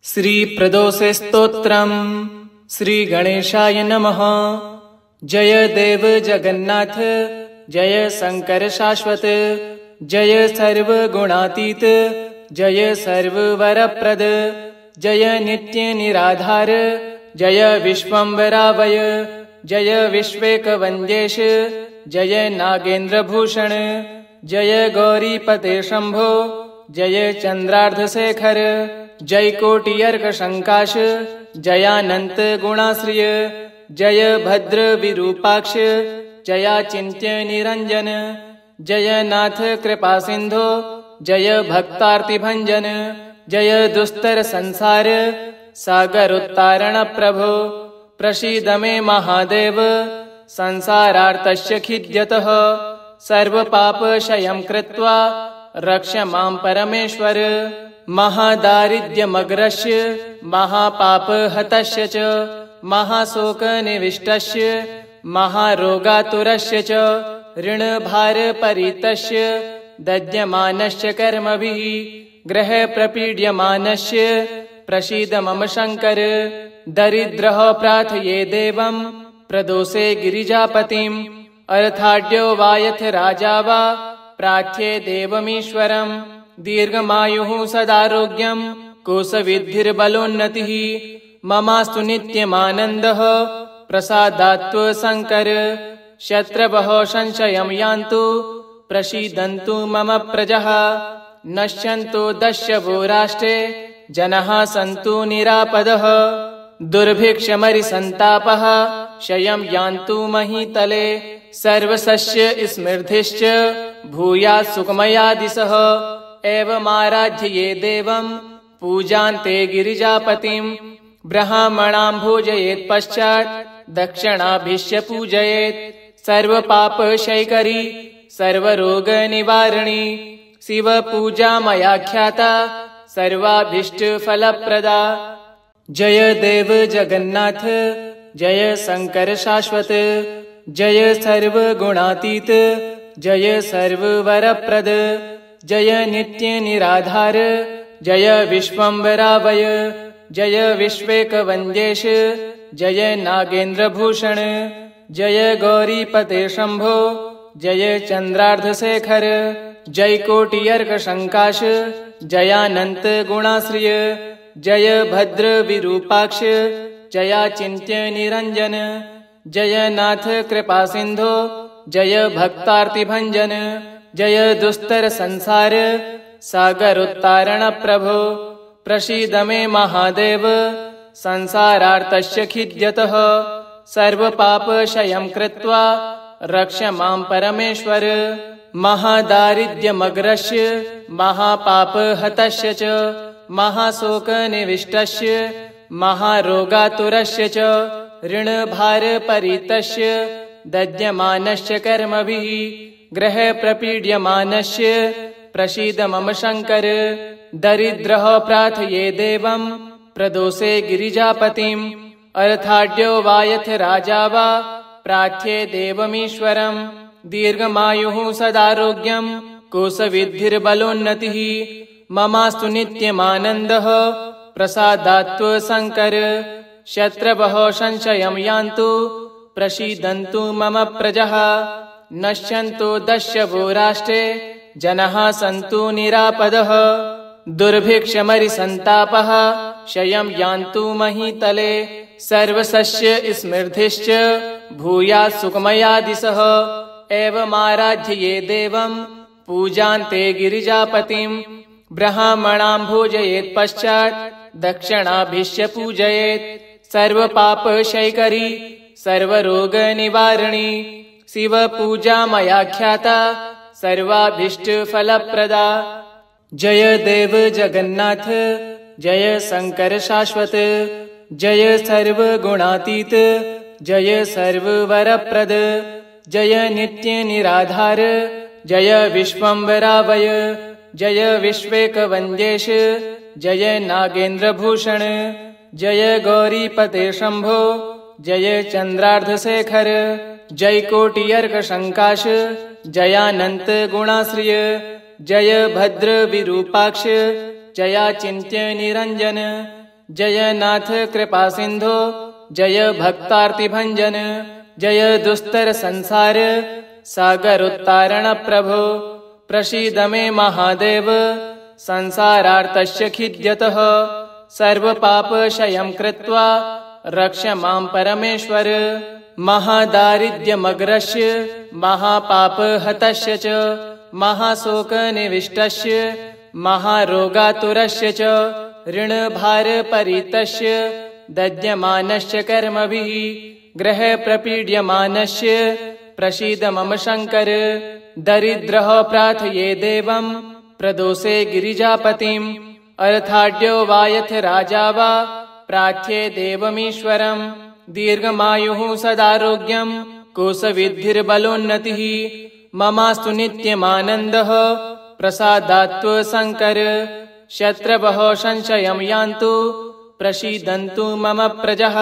श्रीप्रदोषे स्तोत्रम्। श्रीगणेशाय नमः। जय देव जगन्नाथ, जय शंकर शाश्वत, जय सर्वगुणातीत, जय सर्ववरप्रद, जय नित्य निराधार, जय विश्वम्भरावय, जय विश्वेकवन्द्येश, जय नागेन्द्रभूषण, जय गौरीपते शंभो, जय चंद्रार्धशेखर, जय कोटियर्क शंकाश, जयानंत गुणाश्रिय, जय भद्र विरूपाक्ष, जयाचिन्त्य निरंजन, जय नाथ कृपा सिंधो, जय भक्तार्तिभंजन, जय दुस्तर संसार सागर उत्तारण प्रभो, प्रसीद मे महादेव संसारार्तस्य खिद्यतः, सर्वपापक्षयं कृत्वा रक्ष मां परमेश्वर, महादारिद्र्यमग्रस्य महापापहतस्य च, महाशोकनिविष्टस्य महारोगातुरस्य च, ऋणभारपरितस्य दद्यमानस्य कर्मभिः ग्रहप्रपीड्यमानस्य प्रसीद मम शंकर, दरिद्रः प्रार्थये देवं प्रदोषे गिरिजापतिम्, अर्थाढ्यो वा यथ राजा वा प्रार्थ्ये देवमीश्वरम्, दीर्घमायुः सदारोग्यं कोशविद्धिर्बलोन्नतिः, ममास्तु नित्यमानन्दः प्रसादात्व शंकर, शत्रवः संशयं यान्तु प्रसीदन्तु मम प्रजः, नश्यन्तु दस्यवो राष्ट्रे जनाः सन्तु निरापदः, दुर्भिक्षमरिसन्तापः क्षयं यान्तु महीतले, सर्वसस्य स्मृतिश्च भूयात् सुखमया दिशः, एवमाराध्ये देवं पूजान्ते गिरिजापतिम्, ब्राह्मणां भोजयेत् पश्चात् दक्षिणाभिश्च पूजयेत्, सर्वपापक्षयकरी सर्वरोगनिवारिणी, शिवपूजा मया ख्याता सर्वाभीष्टफलप्रदा। जय देव जगन्नाथ, जय शंकर शाश्वत, जय सर्वगुणातीत, जय सर्ववरप्रद, जय नित्य निराधार, जय विश्वम्भरावय, जय विश्वेकवन्द्येश, जय नागेन्द्रभूषण, जय गौरीपते शंभो, जय चंद्रार्धशेखर, जय कोटियर्क शंकाश, जयानंत गुणाश्रिय, जय भद्र विरूपाक्ष, जयाचिन्त्य निरंजन, जय नाथ कृपा सिंधो, जय भक्तार्तिभंजन, जय दुस्तर संसार सागर उत्तारण प्रभो, प्रसीद मे महादेव संसारार्तस्य खिद्यतः, सर्वपापक्षयं कृत्वा रक्ष मां परमेश्वर, महादारिद्र्यमग्रस्य महापापहतस्य च, महाशोकनिविष्टस्य महारोगातुरस्य च, ऋणभारपरितस्य दद्यमानस्य कर्मभिः ग्रहप्रपीड्यमानस्य प्रसीद मम शंकर, दरिद्रः प्रार्थये देवं प्रदोषे गिरिजापतिम्, अर्थाढ्यो वा यथ राजा वा प्रार्थ्ये देवमीश्वरम्, दीर्घमायुः सदारोग्यं कोशविद्धिर्बलोन्नतिः, ममास्तु नित्यमानन्दः प्रसादात्व शंकर, शत्रवः संशयं यान्तु प्रसीदन्तु मम प्रजः, नश्यन्तु दस्यवो राष्ट्रे जनाः सन्तु निरापदः, दुर्भिक्षमरिसन्तापः क्षयं यान्तु महीतले, सर्वसस्य स्मृतिश्च भूयात् सुखमया दिशः, एवमाराध्ये देवं पूजान्ते गिरिजापतिम्, ब्राह्मणां भोजयेत् पश्चात् दक्षिणाभिश्च पूजयेत्, सर्वपापक्षयकरी सर्वरोगनिवारिणी, शिवपूजा मया ख्याता सर्वाभीष्टफलप्रदा। जय देव जगन्नाथ, जय शंकर शाश्वत, जय सर्वगुणातीत, जय सर्ववरप्रद, जय नित्य निराधार, जय विश्वम्भरावय, जय विश्वेकवन्द्येश, जय नागेन्द्रभूषण, जय गौरीपते शंभो, जय चंद्रार्धशेखर, जय कोटियर्क शंकाश, जयानंत गुणाश्रिय, जय भद्र विरूपाक्ष, जयाचिन्त्य निरंजन, जय नाथ कृपा सिंधो जय भक्तार्तिभंजन जय दुस्तर संसार सागर उत्तारण प्रभो प्रसीद मे महादेव संसारार्तस्य खिद्यतः सर्व पाप क्षयं कृत्वा रक्ष मां परमेश्वर महादारिद्र्यमग्रस्य महापाप हतस्य च महाशोक निविष्टस्य महारोगातुरस्य च ऋणभार परितस्य दद्यमानस्य कर्मभिः ग्रह प्रपीड्यमानस्य प्रसीद मम शंकर दरिद्रः प्रार्थये देवं प्रदोषे गिरिजापतिम् अर्थाढ्यो वा यथ राजा वा प्रार्थ्ये देवमीश्वरम् दीर्घमायुः सदारोग्यं कोशविद्धिर्बलोन्नतिः ममास्तु नित्यमानन्दः प्रसादात्व शंकर शत्रवः संशयं यान्तु प्रसीदन्तु मम प्रजः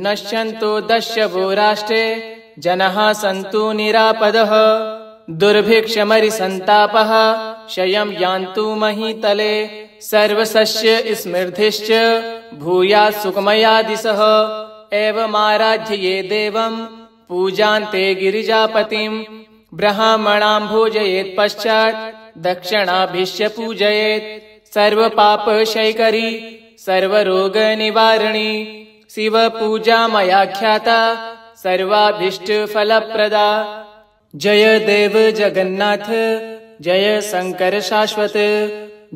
नश्यन्तु दस्यवो राष्ट्रे जनाः सन्तु निरापदः दुर्भिक्षमरिसन्तापः क्षयं यान्तु महीतले सर्वसस्य स्मृतिश्च भूयात् सुखमया दिशः एवमाराध्ये देवं पूजान्ते गिरिजापतिम् ब्राह्मणां भोजयेत् पश्चात् दक्षिणाभिश्च पूजयेत् सर्वपापक्षयकरी सर्वरोगनिवारिणी शिवपूजा मया ख्याता सर्वाभीष्टफलप्रदा जय देव जगन्नाथ जय शंकर शाश्वत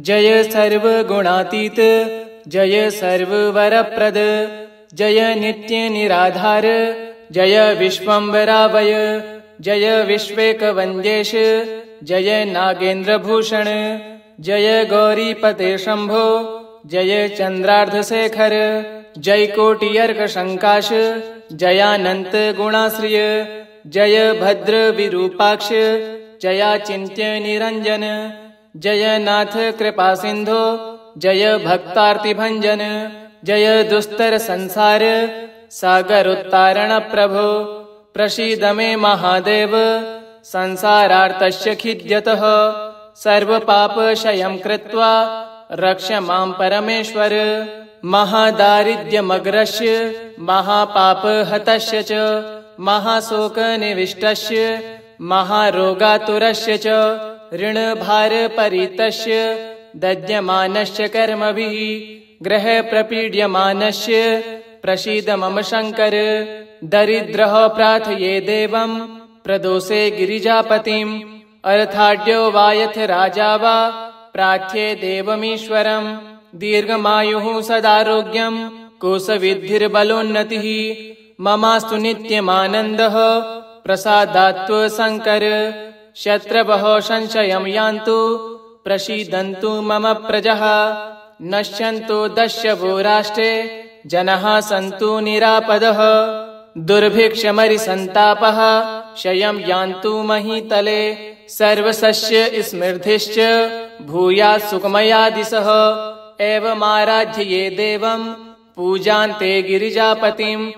जय सर्वगुणातीत जय सर्ववरप्रद जय नित्य निराधार जय विश्वम्भरावय जय विश्वेकवन्द्येश जय नागेन्द्रभूषण जय गौरीपते शंभो जय चंद्रार्धशेखर जय कोटियर्कशंकाश जयानंत गुणाश्रिय जय भद्र विरूपाक्ष जयाचिन्त्य निरंजन जय नाथ कृपा सिंधो जय भक्तार्तिभंजन जय दुस्तर संसार सागर उत्तारण प्रभो प्रसीद मे महादेव संसारार्तस्य खिद्यतः सर्व पाप क्षयं कृत्वा रक्ष मां परमेश्वर महादारिद्र्यमग्रस्य महापाप हतस्य च महाशोक निविष्टस्य महारोगातुरस्य च ऋणभार परितस्य दद्यमानस्य कर्मभिः ग्रह प्रपीड्यमानस्य प्रसीद मम शंकर दरिद्रः प्रार्थये देवं प्रदोषे गिरिजापतिम् अर्थाढ्यो वा यथ राजा वा प्रार्थ्ये देवमीश्वरम् दीर्घमायुः सदारोग्यं कोशविद्धिर्बलोन्नतिः ममास्तु नित्यमानन्दः प्रसादात्व शंकर शत्रवः संशयं यान्तु प्रसीदन्तु मम प्रजः नश्यन्तु दस्यवो राष्ट्रे जनाः सन्तु निरापदः दुर्भिक्षमरिसन्तापः क्षयं यान्तु महीतले सर्वसस्य स्मृतिश्च भूयात् सुखमया दिशः एवमाराध्ये देवं पूजान्ते गिरिजापतिम्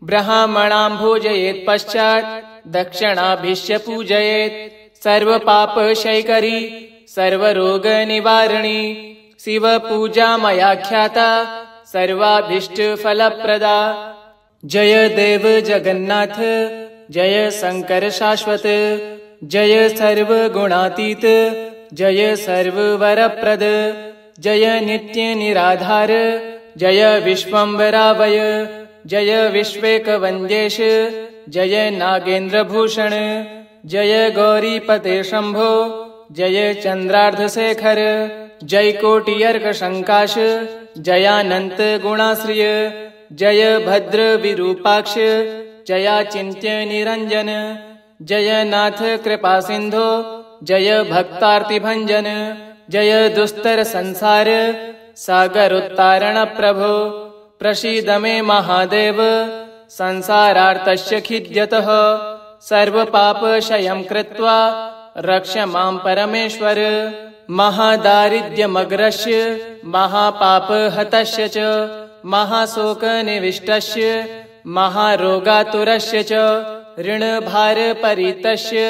ब्राह्मणां भोजयेत् पश्चात् दक्षिणाभिश्च पूजयेत् सर्वपापक्षयकरी सर्वरोगनिवारिणी शिवपूजा मया ख्याता सर्वाभीष्टफलप्रदा जय देव जगन्नाथ जय शंकर शाश्वत जय सर्वगुणातीत जय सर्ववरप्रद जय नित्य निराधार जय विश्वम्भरावय जय विश्वेकवन्द्येश जय नागेन्द्रभूषण जय गौरीपते शंभो जय चंद्रार्धशेखर जय कोटियर्कशंकाश जयानंत गुणाश्रिय जय भद्र विरूपाक्ष जयाचिन्त्य निरंजन जय नाथ कृपा सिंधो जय भक्तार्तिभंजन जय दुस्तर संसार सागर उत्तारण प्रभो प्रसीद मे महादेव संसारार्तस्य खिद्यतः सर्व पाप क्षयं कृत्वा रक्ष मां परमेश्वर महादारिद्र्यमग्रस्य महापाप हतस्य च महाशोक निविष्टस्य महारोगातुरस्य च ऋणभार परितस्य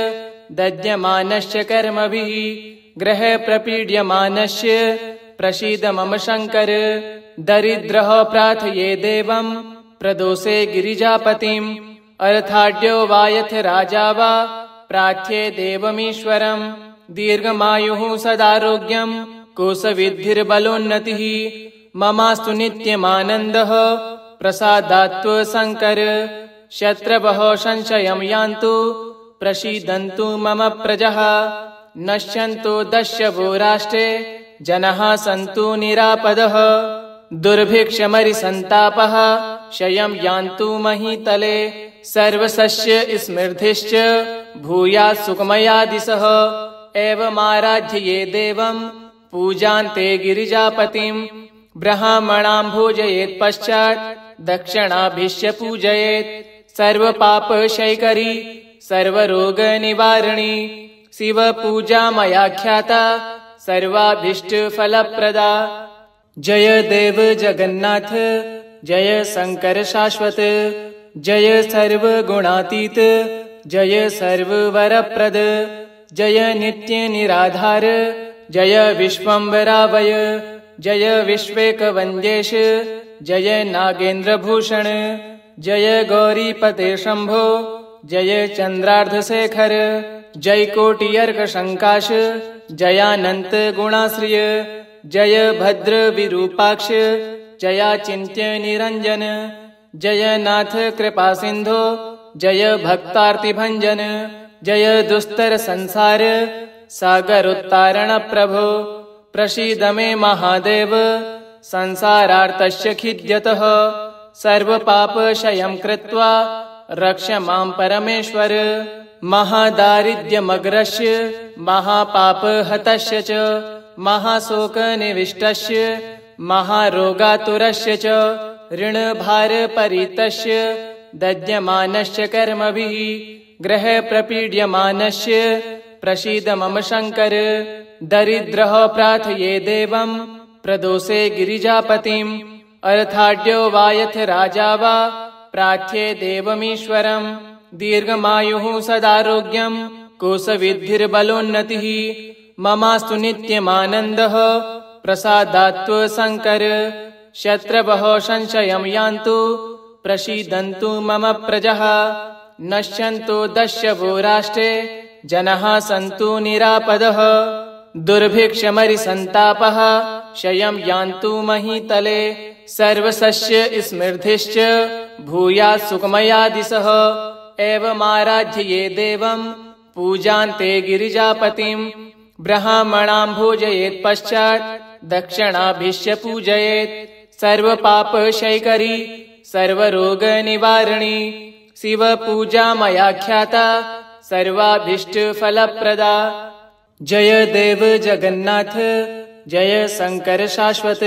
दद्यमानस्य कर्मभिः ग्रह प्रपीड्यमानस्य प्रसीद मम शंकर दरिद्रः प्रार्थये देवं प्रदोषे गिरिजापतिम् अर्थाढ्यो वा यथ राजा वा प्रार्थये देवमीश्वरम् दीर्घमायुः सदारोग्यम् कोशविद्धिर्बलोन्नतिः ममास्तु नित्यमानन्दः प्रसादात्व शङ्कर शत्रवः संशयं यान्तु प्रसीदन्तु मम प्रजः नश्यन्तु दस्यवो राष्ट्रे जनाः सन्तु निरापदः दुर्भिक्षमरिसन्तापः क्षयं यान्तु महीतले सर्वसस्य स्मृतिश्च भूयात् सुखमया दिशः एवमाराध्ये देवं पूजान्ते गिरिजापतिम् ब्राह्मणां भोजयेत् पश्चात् दक्षिणाभिश्च पूजयेत् सर्वपापक्षयकरी सर्वरोगनिवारिणी शिवपूजा मया ख्याता सर्वाभीष्टफलप्रदा जय देव जगन्नाथ जय शंकर शाश्वत जय सर्वगुणातीत जय सर्ववरप्रद जय नित्य निराधार जय विश्वम्भरावय जय विश्वेकवन्द्येश जय नागेन्द्रभूषण जय गौरीपते शंभो जय चन्द्रार्धशेखर जय कोटियर्कशङ्काश जयानन्त गुणाश्रिय जय भद्र विरूपाक्ष जयाचिन्त्य निरञ्जन जय नाथ कृपासिन्धो जय भक्तार्तिभञ्जन जय दुस्तर संसार सागरोत्तारण प्रभो प्रसीद मे महादेव संसारार्तस्य खिद्यतः सर्वपापक्षयं कृत्वा रक्ष मां परमेश्वर महादारिद्र्यमग्रस्य महापापहतस्य च महाशोकनिविष्टस्य महारोगातुरस्य च ऋणभारपरितस्य दद्यमानस्य कर्मभिः ग्रहप्रपीड्यमानस्य प्रसीद मम शङ्कर दरिद्रः प्रार्थये देवं प्रदोषे गिरिजापतिम् अर्थाढ्यो वा यथ राजा वा प्रार्थये देवमीश्वरम् दीर्घमायुः सदारोग्यम् कोशविद्धिर्बलोन्नतिः ममास्तु नित्यमानन्दः प्रसादात्व शङ्कर शत्रवः संशयं यान्तु प्रसीदन्तु मम प्रजः नश्यन्तु दस्यवो राष्ट्रे जनाः सन्तु निरापदः दुर्भिक्षमरिसन्तापः क्षयं यान्तु महीतले सर्वसस्य स्मृतिश्च भूयात् सुखमया दिशः एवमाराध्ये देवं पूजान्ते गिरिजापतिम् ब्राह्मणां भोजयेत् पश्चात् दक्षिणाभिश्च पूजयेत् सर्वपापक्षयकरी सर्वरोगनिवारिणी शिवपूजा मया ख्याता सर्वाभीष्टफलप्रदा जय देव जगन्नाथ जय शंकर शाश्वत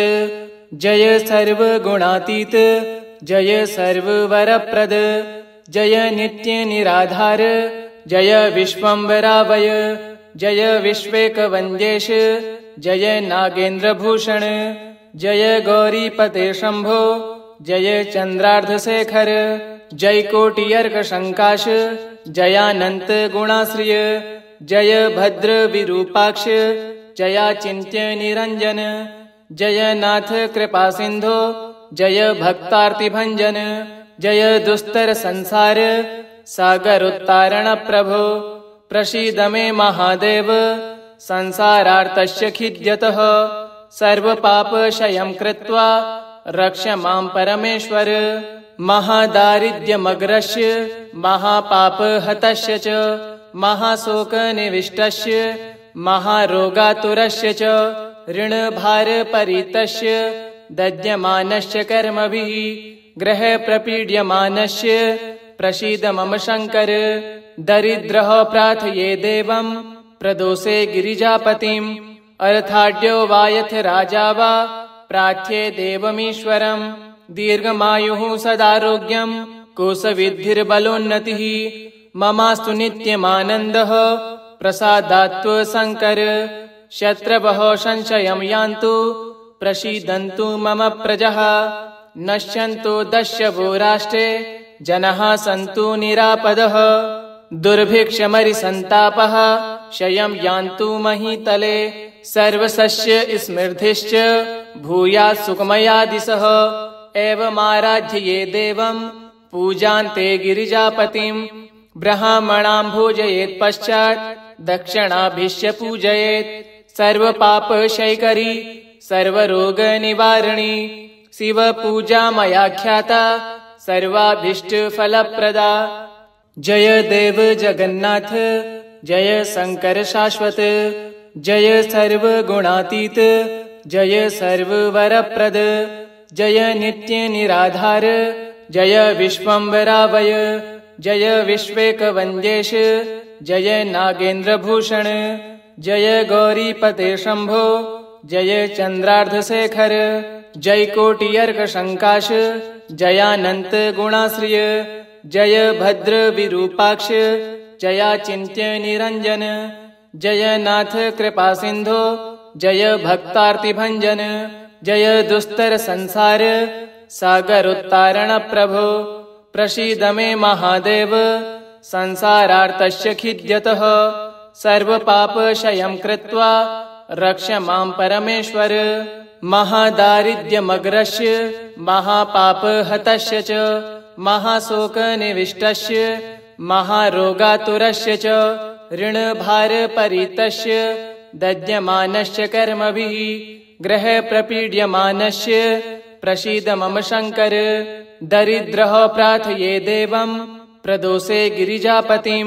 जय सर्वगुणातीत जय सर्ववरप्रद जय नित्य निराधार जय विश्वम्भरावय जय विश्वेकवन्द्येश जय नागेन्द्रभूषण जय गौरीपते शंभो जय चन्द्रार्धशेखर जय कोटियर्कशङ्काश जयानन्त गुणाश्रिय जय भद्र विरूपाक्ष जयाचिन्त्य निरञ्जन जय नाथ कृपासिन्धो जय भक्तार्तिभञ्जन जय दुस्तर संसार सागरोत्तारण प्रभो प्रसीद मे महादेव संसारार्तस्य खिद्यतः सर्वपापक्षयं कृत्वा रक्ष मां परमेश्वर महादारिद्र्यमग्रस्य महापापहतस्य च महाशोकनिविष्टस्य महारोगातुरस्य च ऋणभारपरितस्य दद्यमानस्य कर्मभिः ग्रहप्रपीड्यमानस्य प्रसीद मम शङ्कर दरिद्रः प्रार्थये देवं प्रदोषे गिरिजापतिम् अर्थाढ्यो वा यथ राजा वा प्रार्थये देवमीश्वरम् दीर्घमायुः सदारोग्यम् कोशविद्धिर्बलोन्नतिः ममास्तु नित्यमानन्दः प्रसादात्व शङ्कर शत्रवः संशयं यान्तु प्रसीदन्तु मम प्रजः नश्यन्तु दस्यवो राष्ट्रे जनाः सन्तु निरापदः दुर्भिक्षमरिसन्तापः क्षयं यान्तु महीतले सर्वसस्य स्मृतिश्च भूयात् सुखमया दिशः एवमाराध्य देवं पूजान्ते गिरिजापतिं ब्राह्मणां भोजयेत् पश्चात् दक्षिणाभिश्च पूजयेत् सर्वपापक्षयकरी सर्वरोगनिवारिणी शिवपूजा मया ख्याता सर्वाभीष्टफलप्रदा। जय देव जगन्नाथ जय शंकर शाश्वत जय सर्वगुणातीत जय सर्ववरप्रद जय नित्य निराधार जय विश्वम्भरावय जय विश्वेकवन्द्येश जय नागेन्द्रभूषण जय गौरीपते शंभो जय चंद्रार्धशेखर जय कोटियर्कशंकाश जयानंत गुणाश्रिय जय भद्र विरूपाक्ष जयाचिन्त्य निरंजन जय नाथ कृपा सिंधो जय भक्तार्तिभंजन जय दुस्तर संसार सागरोत्तारण प्रभो प्रसीद मे महादेव संसारार्तस्य खिद्यतः सर्वपापक्षयं कृत्वा रक्ष मां परमेश्वर महादारिद्र्यमग्रस्य महापापहतस्य च महाशोकनिविष्टस्य महारोगातुरस्य च ऋणभारपरितस्य दद्यमानस्य कर्मभिः ग्रहप्रपीड्यमानस्य प्रसीद मम शंकर दरिद्रः प्रार्थये देवं प्रदोषे गिरिजापतिं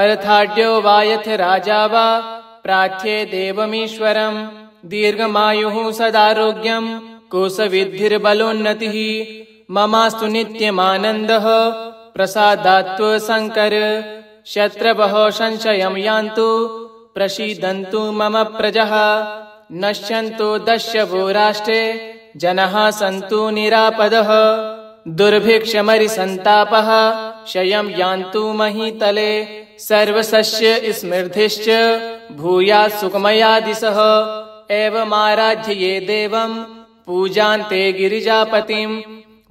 अर्थाढ्यो वा यथ राजा वा प्रार्थ्ये देवमीश्वरम् दीर्घमायुः सदारोग्यं कोशविद्धिर्बलोन्नतिः ममास्तु नित्यमानन्दः प्रसादात्व शंकर शत्रवः संशयं यान्तु प्रसीदन्तु मम प्रजः नश्यन्तु दस्यवो राष्ट्रे जनाः सन्तु निरापदः दुर्भिक्षमरिसन्तापः क्षयं यान्तु महीतले सर्वसस्य स्मृतिश्च भूयात् सुखमया दिशः एवमाराध्य देवं पूजान्ते गिरिजापतिं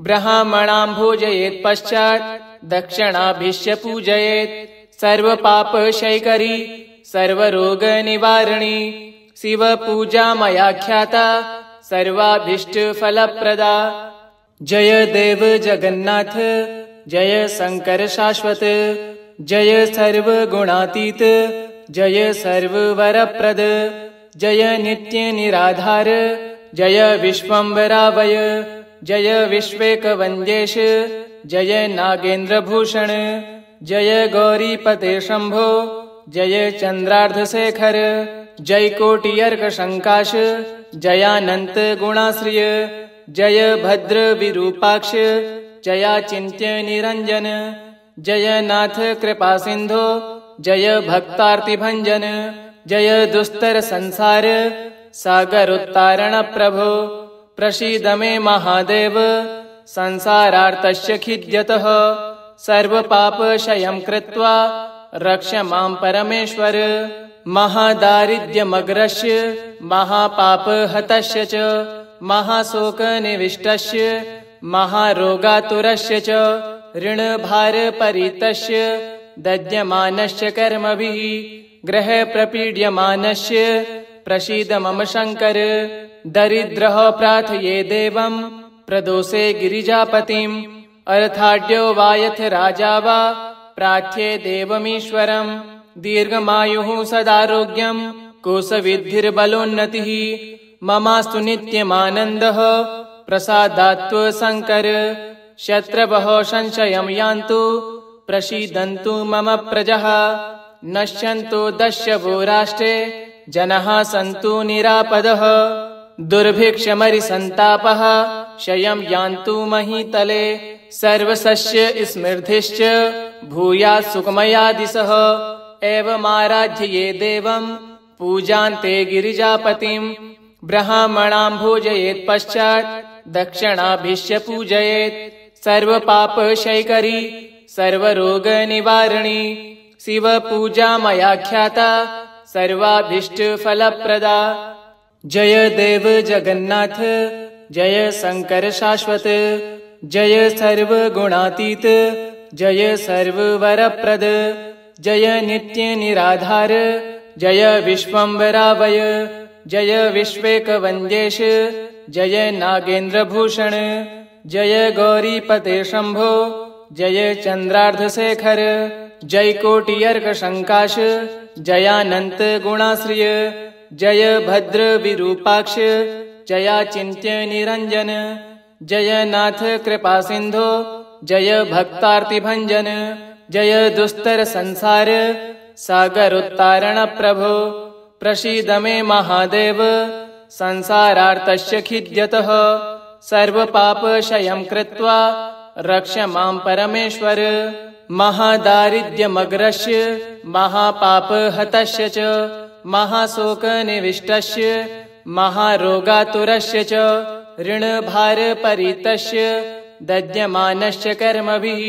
ब्राह्मणां भोजयेत् पश्चात् दक्षिणाभिश्च पूजयेत् सर्वपापक्षयकरी सर्वरोगनिवारिणी शिवपूजा मया ख्याता सर्वाभीष्टफलप्रदा। जय देव जगन्नाथ जय शंकर शाश्वत जय सर्वगुणातीत जय सर्ववरप्रद जय नित्य निराधार जय विश्वम्भरावय जय विश्वेकवन्द्येश जय नागेन्द्रभूषण जय गौरीपते शंभो जय चंद्रार्धशेखर जय कोटियर्कशंकाश जयानंत गुणाश्रिय जय भद्र विरूपाक्ष जयाचिन्त्य निरंजन जय नाथ कृपा सिंधो जय भक्तार्तिभंजन जय दुस्तर संसार सागरोत्तारण प्रभो प्रसीद मे महादेव संसारार्तस्य खिद्यतः सर्वपापक्षयं कृत्वा रक्ष मां परमेश्वर महादारिद्र्यमग्रस्य महापापहतस्य च महाशोकनिविष्टस्य महारोगातुरस्य च ऋणभारपरितस्य दद्यमानस्य कर्मभिः ग्रहप्रपीड्यमानस्य प्रसीद मम शंकर दरिद्रः प्रार्थये देवं प्रदोषे गिरिजापतिं अर्थाढ्यो वा यथ राजा वा प्रार्थ्ये देवमीश्वरम् दीर्घमायुः सदारोग्यं कोशविद्धिर्बलोन्नतिः ममास्तु नित्यमानन्दः प्रसादात्व शंकर शत्रवः संशयं यान्तु प्रसीदन्तु मम प्रजः नश्यन्तु दस्यवो राष्ट्रे जनाः सन्तु निरापदः दुर्भिक्षमरिसन्तापः क्षयं यान्तु महीतले सर्वसस्य स्मृतिश्च भूयात् सुखमया दिशः एवमाराध्य देवं पूजान्ते गिरिजापतिं ब्राह्मणां भोजयेत् पश्चात् दक्षिणाभिश्च पूजयेत् सर्वपापक्षयकरी सर्वरोगनिवारिणी शिवपूजा मया ख्याता सर्वाभीष्टफलप्रदा। जय देव जगन्नाथ जय शंकर शाश्वत जय सर्वगुणातीत जय सर्ववरप्रद जय नित्य निराधार जय विश्वम्भरावय जय विश्वेकवन्द्येश जय नागेन्द्रभूषण जय गौरीपते शम्भो जय चन्द्रार्धशेखर जय कोटियर्कशङ्काश जयानन्त गुणाश्रिय जय भद्रविरूपाक्ष जयाचिन्त्य निरञ्जन जय नाथ कृपासिन्धो जय भक्तार्तिभञ्जन जय दुस्तर संसार सागरोत्तारण प्रभो प्रसीद मे महादेव संसारार्तस्य खिद्यतः सर्वपापक्षयं कृत्वा रक्ष मां परमेश्वर महादारिद्र्यमग्रस्य महापापहतस्य च महाशोकनिविष्टस्य महारोगातुरस्य च ऋणभारपरितस्य दद्यमानस्य कर्मभिः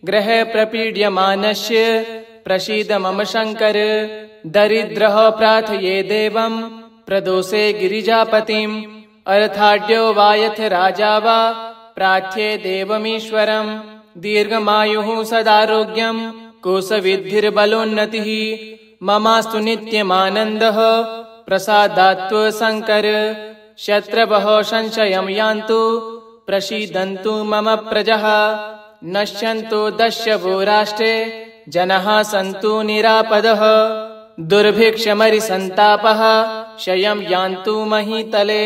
ग्रहप्रपीड्यमानस्य प्रसीद मम शङ्कर दरिद्रः प्रार्थये देवं प्रदोषे गिरिजापतिम् अर्थाढ्यो वा यथ राजा वा प्रार्थ्ये देवमीश्वरम् दीर्घमायुः सदारोग्यं कोशविद्धिर्बलोन्नतिः ममास्तु नित्यमानन्दः प्रसादात्व शङ्कर शत्रवः संशयं यान्तु प्रसीदन्तु मम प्रजः नश्यन्तु दस्यवो राष्ट्रे जनाः सन्तु निरापदः दुर्भिक्षमरिसन्तापः क्षयं यान्तु महीतले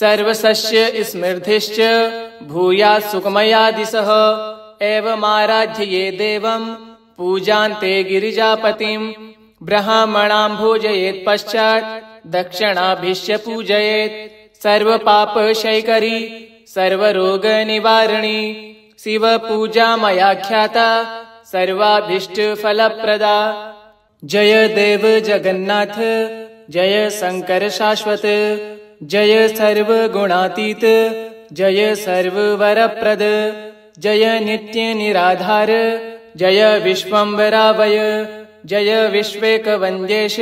सर्वसस्य स्मृतिश्च भूयात् सुखमया दिशः एवमाराध्ये देवं पूजान्ते गिरिजापतिं ब्राह्मणां भोजयेत् पश्चात् दक्षिणाभिश्च पूजयेत् सर्वपापक्षयकरी सर्वरोगनिवारिणी शिवपूजा मया ख्याता सर्वाभीष्टफलप्रदा जय देव जगन्नाथ जय शङ्कर शाश्वत जय सर्वगुणातीत जय सर्ववरप्रद जय नित्यनिराधार जय विश्वम्भराभय जय विश्वेकवन्द्येश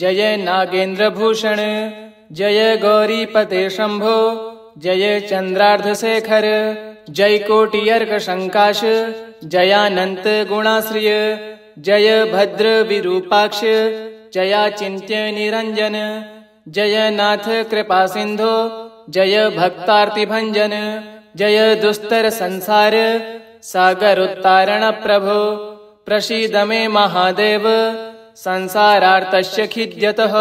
जय नागेन्द्रभूषण जय गौरीपते शम्भो जय चन्द्रार्धशेखर जय कोटियर्कशङ्काश जयानन्त गुणाश्रिय जय भद्रविरूपाक्ष जयाचिन्त्य निरञ्जन जय नाथ कृपासिन्धो जय भक्तार्तिभञ्जन जय दुस्तर संसार सागरोत्तारण प्रभो प्रसीद मे महादेव संसारार्तस्य खिद्यतः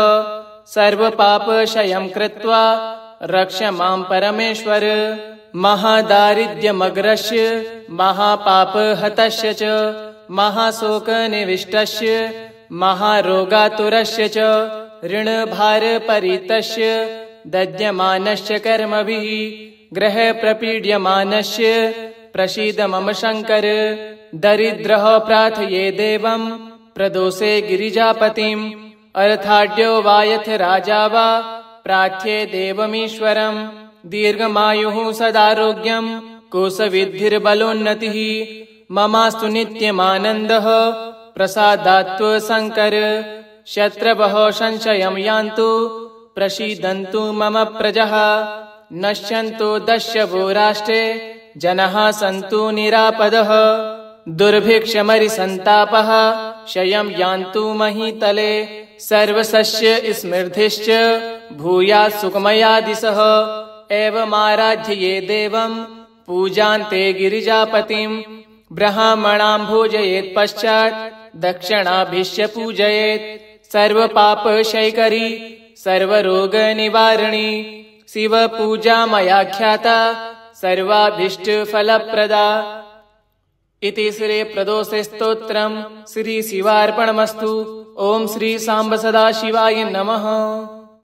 सर्वपापक्षयं कृत्वा रक्ष मां परमेश्वर महादारिद्र्यमग्रस्य महापापहतस्य च महाशोकनिविष्टस्य महारोगातुरस्य च ऋणभारपरितस्य दद्यमानस्य कर्मभिः ग्रहप्रपीड्यमानस्य प्रसीद मम शङ्कर दरिद्रः प्रार्थये देवं प्रदोषे गिरिजापतिम् अर्थाढ्यो वा यथ राजा वा प्रार्थ्ये देवमीश्वरम् दीर्घमायुः सदारोग्यं कोशविद्धिर्बलोन्नतिः ममास्तु नित्यमानन्दः प्रसादात्व शङ्कर शत्रवः संशयं यान्तु प्रसीदन्तु मम प्रजः नश्यन्तु दस्यवो राष्ट्रे जनाः सन्तु निरापदः दुर्भिक्षमरिसन्तापः क्षयं यान्तु महीतले सर्वसस्य स्मृतिश्च भूयात् सुखमया दिशः एवमाराध्ये देवं पूजान्ते गिरिजापतिं ब्राह्मणां भोजयेत् पश्चात् दक्षिणाभिश्च पूजयेत् सर्वपापक्षयकरी सर्वरोगनिवारिणी शिवपूजा मया ख्याता सर्वाभीष्टफलप्रदा इति श्री प्रदोषे स्तोत्रम् श्री शिवार्पणमस्तु। ओम श्री सांब सदाशिवाय नमः।